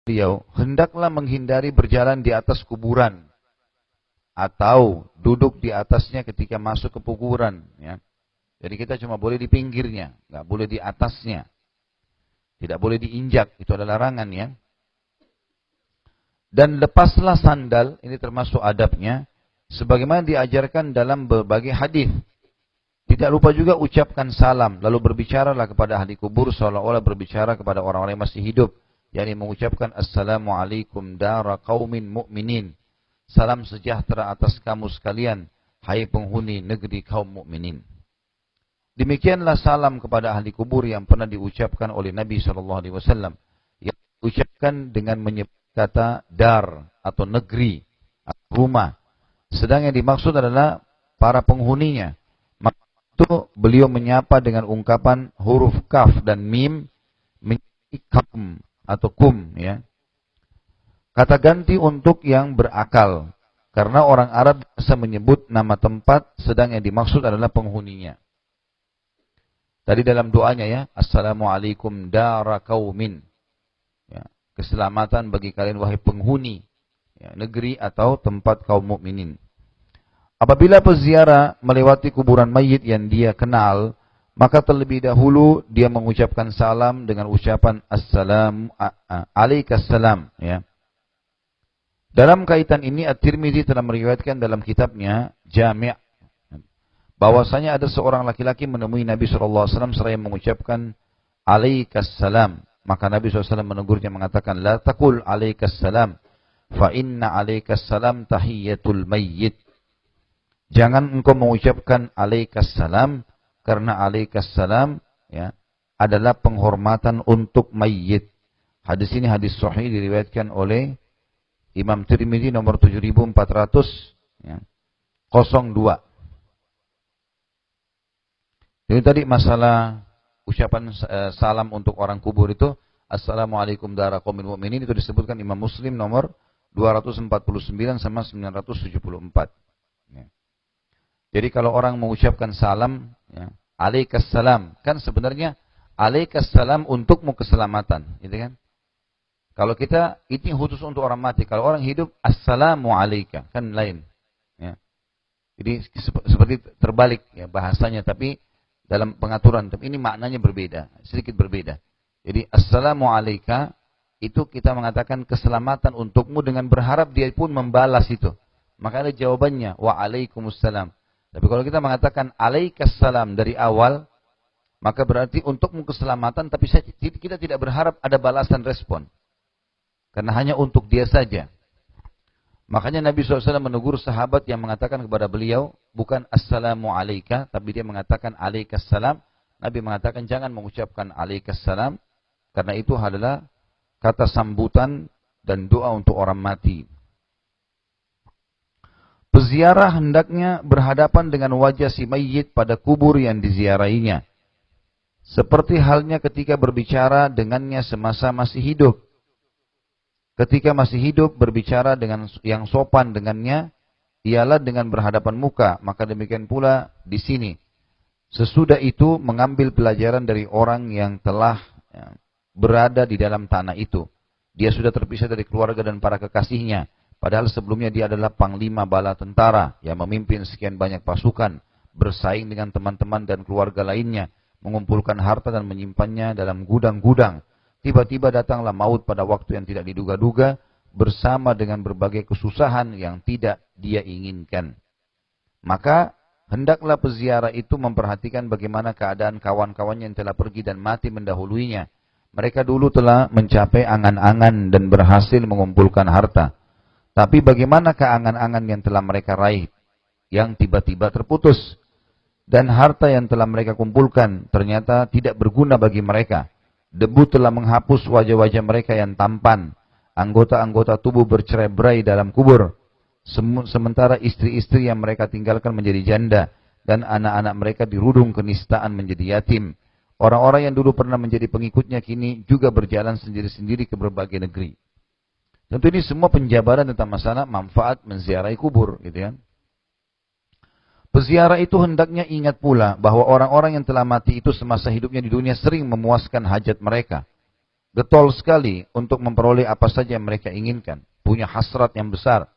beliau, hendaklah menghindari berjalan di atas kuburan atau duduk di atasnya ketika masuk ke kuburan. Ya. Jadi kita cuma boleh di pinggirnya, nggak boleh di atasnya, tidak boleh diinjak, itu adalah larangan ya. Dan lepaslah sandal, ini termasuk adabnya, sebagaimana diajarkan dalam berbagai hadis. Tidak lupa juga ucapkan salam, lalu berbicaralah kepada ahli kubur seolah-olah berbicara kepada orang-orang yang masih hidup, yakni mengucapkan assalamualaikum dara qaumin mu'minin. Salam sejahtera atas kamu sekalian, hai penghuni negeri kaum mukminin. Demikianlah salam kepada ahli kubur yang pernah diucapkan oleh Nabi SAW, yang diucapkan dengan menyebut kata dar atau negeri atau rumah. Sedang yang dimaksud adalah para penghuninya. Maka itu beliau menyapa dengan ungkapan huruf kaf dan mim menjadi kum atau kum ya. Kata ganti untuk yang berakal. Karena orang Arab biasa menyebut nama tempat sedang yang dimaksud adalah penghuninya. Tadi dalam doanya ya, assalamualaikum dara qaumin. Ya, keselamatan bagi kalian wahai penghuni ya, negeri atau tempat kaum mukminin. Apabila peziarah melewati kuburan mayit yang dia kenal, maka terlebih dahulu dia mengucapkan salam dengan ucapan assalamu alaikassalam ya. Dalam kaitan ini At-Tirmidzi telah meriwayatkan dalam kitabnya Jami' bahwasanya ada seorang laki-laki menemui Nabi SAW seraya mengucapkan alaikassalam. Maka Nabi SAW menegurnya mengatakan la taqul alaikassalam fa inna alaikassalam tahiyyatul mayyit. Jangan engkau mengucapkan alaikassalam karena alaikassalam ya adalah penghormatan untuk mayyit. Hadis ini hadis sahih diriwayatkan oleh Imam Tirmidzi nomor 7400 ya, 02. Jadi tadi masalah ucapan salam untuk orang kubur itu assalamualaikum dara qaumin mu'minin itu disebutkan Imam Muslim nomor 249 sama 974 ya. Jadi kalau orang mengucapkan salam ya, alaikassalam kan sebenarnya alaikassalam untukmu keselamatan gitu kan. Kalau kita, ini khusus untuk orang mati. Kalau orang hidup, assalamu alaika. Kan lain. Ya. Jadi seperti terbalik ya bahasanya. Tapi dalam pengaturan. Tapi ini maknanya berbeda. Sedikit berbeda. Jadi assalamu alaika. Itu kita mengatakan keselamatan untukmu dengan berharap dia pun membalas itu. Maka ada jawabannya. Wa'alaikumussalam. Tapi kalau kita mengatakan alaikassalam dari awal. Maka berarti untukmu keselamatan. Tapi kita tidak berharap ada balasan respon. Karena hanya untuk dia saja. Makanya Nabi SAW menegur sahabat yang mengatakan kepada beliau, bukan assalamu alaika, tapi dia mengatakan alaikassalam. Nabi mengatakan jangan mengucapkan alaikassalam, karena itu adalah kata sambutan dan doa untuk orang mati. Peziarah hendaknya berhadapan dengan wajah si mayyit pada kubur yang diziarahinya. Seperti halnya ketika berbicara dengannya semasa masih hidup. Ketika masih hidup berbicara dengan yang sopan dengannya, ialah dengan berhadapan muka. Maka demikian pula di sini. Sesudah itu mengambil pelajaran dari orang yang telah berada di dalam tanah itu. Dia sudah terpisah dari keluarga dan para kekasihnya. Padahal sebelumnya dia adalah panglima bala tentara yang memimpin sekian banyak pasukan, bersaing dengan teman-teman dan keluarga lainnya, mengumpulkan harta dan menyimpannya dalam gudang-gudang. Tiba-tiba datanglah maut pada waktu yang tidak diduga-duga bersama dengan berbagai kesusahan yang tidak dia inginkan. Maka hendaklah peziarah itu memperhatikan bagaimana keadaan kawan-kawannya yang telah pergi dan mati mendahuluinya. Mereka dulu telah mencapai angan-angan dan berhasil mengumpulkan harta. Tapi bagaimana keangan-angan yang telah mereka raih yang tiba-tiba terputus. Dan harta yang telah mereka kumpulkan ternyata tidak berguna bagi mereka. Debu telah menghapus wajah-wajah mereka yang tampan. Anggota-anggota tubuh bercerai-berai dalam kubur. Sementara istri-istri yang mereka tinggalkan menjadi janda. Dan anak-anak mereka dirudung kenistaan menjadi yatim. Orang-orang yang dulu pernah menjadi pengikutnya kini juga berjalan sendiri-sendiri ke berbagai negeri. Tentu ini semua penjabaran tentang masalah manfaat menziarahi kubur. Gitu ya. Peziarah itu hendaknya ingat pula bahwa orang-orang yang telah mati itu semasa hidupnya di dunia sering memuaskan hajat mereka. getol sekali untuk memperoleh apa saja yang mereka inginkan, punya hasrat yang besar,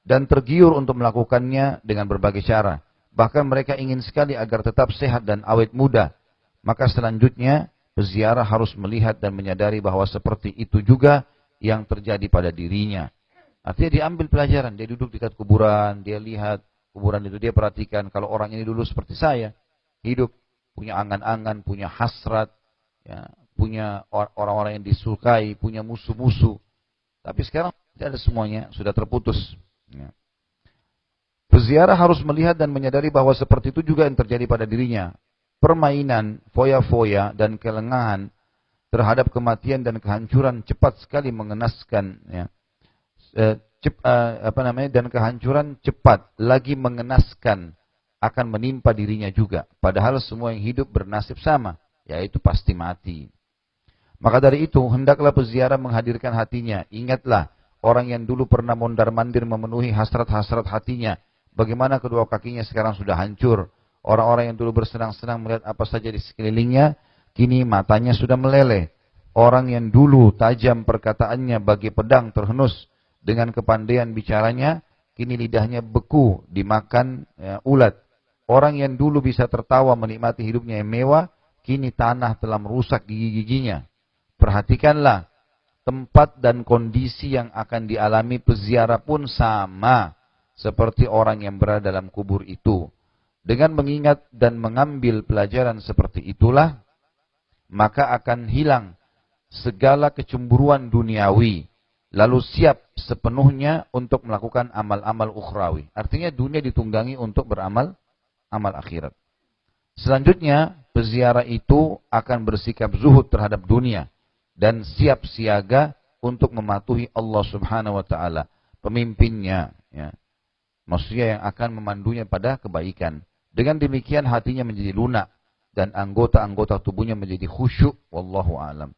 dan tergiur untuk melakukannya dengan berbagai cara. Bahkan mereka ingin sekali agar tetap sehat dan awet muda. Maka selanjutnya, peziarah harus melihat dan menyadari bahwa seperti itu juga yang terjadi pada dirinya. Artinya diambil pelajaran, dia duduk dekat kuburan, dia lihat kuburan itu, dia perhatikan kalau orang ini dulu seperti saya, hidup, punya angan-angan, punya hasrat, ya, punya orang-orang yang disukai, punya musuh-musuh. Tapi sekarang tidak ada semuanya, sudah terputus. Ya. Peziarah harus melihat dan menyadari bahwa seperti itu juga yang terjadi pada dirinya. Permainan, foya-foya, dan kelengahan terhadap kematian dan kehancuran cepat sekali mengenaskan. Ya. Dan kehancuran cepat lagi mengenaskan akan menimpa dirinya juga. Padahal semua yang hidup bernasib sama, yaitu pasti mati. Maka dari itu, hendaklah peziarah menghadirkan hatinya. Ingatlah, orang yang dulu pernah mondar-mandir memenuhi hasrat-hasrat hatinya. Bagaimana kedua kakinya sekarang sudah hancur. Orang-orang yang dulu bersenang-senang melihat apa saja di sekelilingnya, kini matanya sudah meleleh. Orang yang dulu tajam perkataannya bagi pedang terhenus dengan kepandaian bicaranya, kini lidahnya beku dimakan ulat. Orang yang dulu bisa tertawa menikmati hidupnya yang mewah, kini tanah telah merusak gigi-giginya. Perhatikanlah, tempat dan kondisi yang akan dialami peziarah pun sama seperti orang yang berada dalam kubur itu. Dengan mengingat dan mengambil pelajaran seperti itulah, maka akan hilang segala kecemburuan duniawi, lalu siap sepenuhnya untuk melakukan amal-amal ukhrawi. Artinya dunia ditunggangi untuk beramal amal akhirat. Selanjutnya, peziarah itu akan bersikap zuhud terhadap dunia dan siap siaga untuk mematuhi Allah Subhanahu wa taala, pemimpinnya, ya. Maksudnya yang akan memandunya pada kebaikan. Dengan demikian hatinya menjadi lunak dan anggota-anggota tubuhnya menjadi khusyuk, wallahu alam.